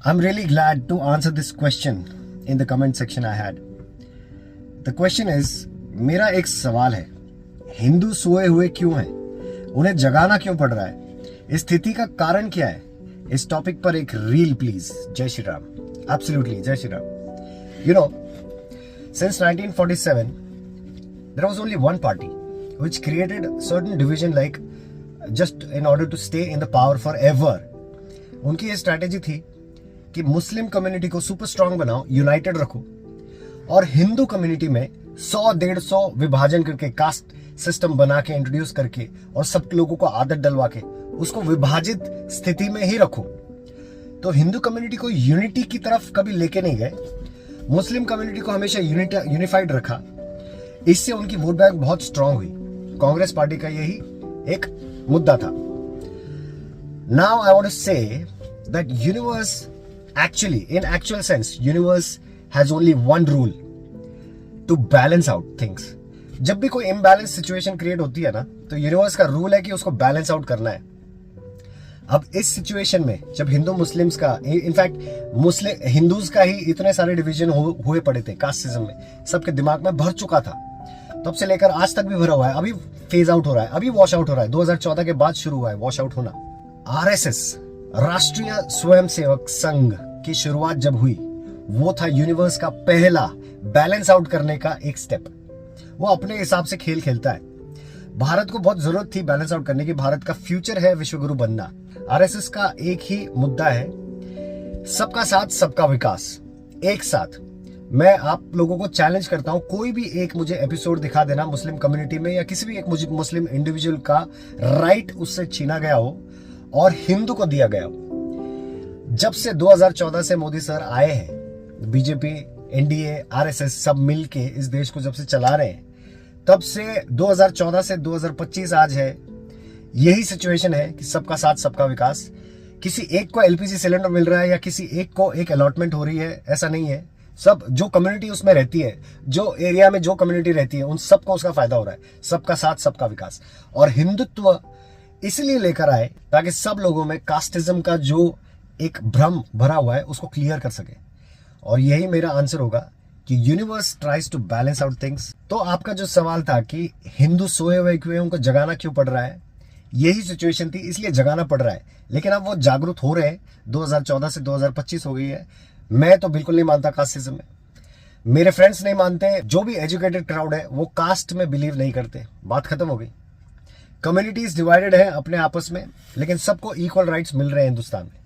I'm really glad to answer this question in the comment section I had. The question is, मेरा एक सवाल है, हिंदू सोए हुए क्यों हैं? उन्हें जगाना क्यों पड़ रहा है? इस स्थिति का कारण क्या है? इस टॉपिक पर एक रील प्लीज. जय श्री राम. Absolutely, जय Shri Ram. You know, since 1947, there was only one party which created certain division like just in order to stay in the power forever. उनकी ये स्ट्रैटेजी थी कि मुस्लिम कम्युनिटी को सुपर स्ट्रांग बनाओ, यूनाइटेड रखो, और हिंदू कम्युनिटी में 100-150 विभाजन करके कास्ट सिस्टम बना के इंट्रोड्यूस करके और सब लोगों को आदत डलवा के उसको विभाजित स्थिति में ही रखो. तो हिंदू कम्युनिटी को यूनिटी की तरफ कभी लेके नहीं गए, मुस्लिम कम्युनिटी को हमेशा यूनिफाइड रखा. इससे उनकी वोट बैंक बहुत स्ट्रांग हुई. कांग्रेस पार्टी का यही एक मुद्दा था. Now I want to say that universe actually, in actual sense, universe has only one rule: to balance out things. जब भी कोई imbalance situation create होती है ना, तो यूनिवर्स का रूल है कि उसको बैलेंस आउट करना है. अब इस सिचुएशन में जब हिंदू मुस्लिम्स का, इनफैक्ट मुस्लिम हिंदूज का ही इतने सारे डिवीजन हुए पड़े थे कास्ट सिस्टम में, सबके दिमाग में भर चुका था. तब से लेकर आज तक भी भरा हुआ है. अभी फेज आउट हो रहा है, अभी वॉश आउट हो रहा है. 2014 के बाद शुरू हुआ है वॉश आउट होना. आरएसएस, राष्ट्रीय स्वयंसेवक संघ की शुरुआत जब हुई, वो था यूनिवर्स का पहला बैलेंस आउट करने का एक स्टेप. वो अपने हिसाब से खेल खेलता है. भारत को बहुत जरूरत थी बैलेंस आउट करने की. भारत का फ्यूचर है विश्वगुरु बनना. आरएसएस का एक ही मुद्दा है, सबका साथ सबका विकास. एक साथ मैं आप लोगों को चैलेंज करता हूं, कोई भी एक मुझे एपिसोड दिखा देना मुस्लिम कम्युनिटी में या किसी भी एक मुस्लिम इंडिविजुअल का राइट उससे छीना गया हो और हिंदू को दिया गया हो. जब से 2014 से मोदी सर आए हैं, बीजेपी, एनडीए, आरएसएस सब मिलके इस देश को जब से चला रहे हैं, तब से 2014 से 2025 आज है, यही सिचुएशन है कि सबका साथ सबका विकास. किसी एक को एलपीजी सिलेंडर मिल रहा है या किसी एक को एक अलॉटमेंट हो रही है, ऐसा नहीं है. सब जो कम्युनिटी उसमें रहती है, जो एरिया में जो कम्युनिटी रहती है, उन सबको उसका फायदा हो रहा है. सबका साथ सबका विकास. और हिंदुत्व इसलिए लेकर आए ताकि सब लोगों में कास्टिज्म का जो एक भ्रम भरा हुआ है उसको क्लियर कर सके. और यही मेरा आंसर होगा कि universe tries to balance out things. तो आपका जो सवाल था कि हिंदू सोए हुए क्यों हैं, उनको जगाना क्यों पड़ रहा है, यही सिचुएशन थी, इसलिए जगाना पड़ रहा है. लेकिन अब वो जागरूक हो रहे हैं. 2014 से 2025 हो गई है. मैं तो बिल्कुल नहीं मानता कास्टिज्म में. मेरे फ्रेंड्स नहीं मानते. जो भी एजुकेटेड क्राउड है वो कास्ट में बिलीव नहीं करते. बात खत्म हो गई. कम्युनिटीज डिवाइडेड है अपने आपस में, लेकिन सबको इक्वल राइट्स मिल रहे हैं हिंदुस्तान में.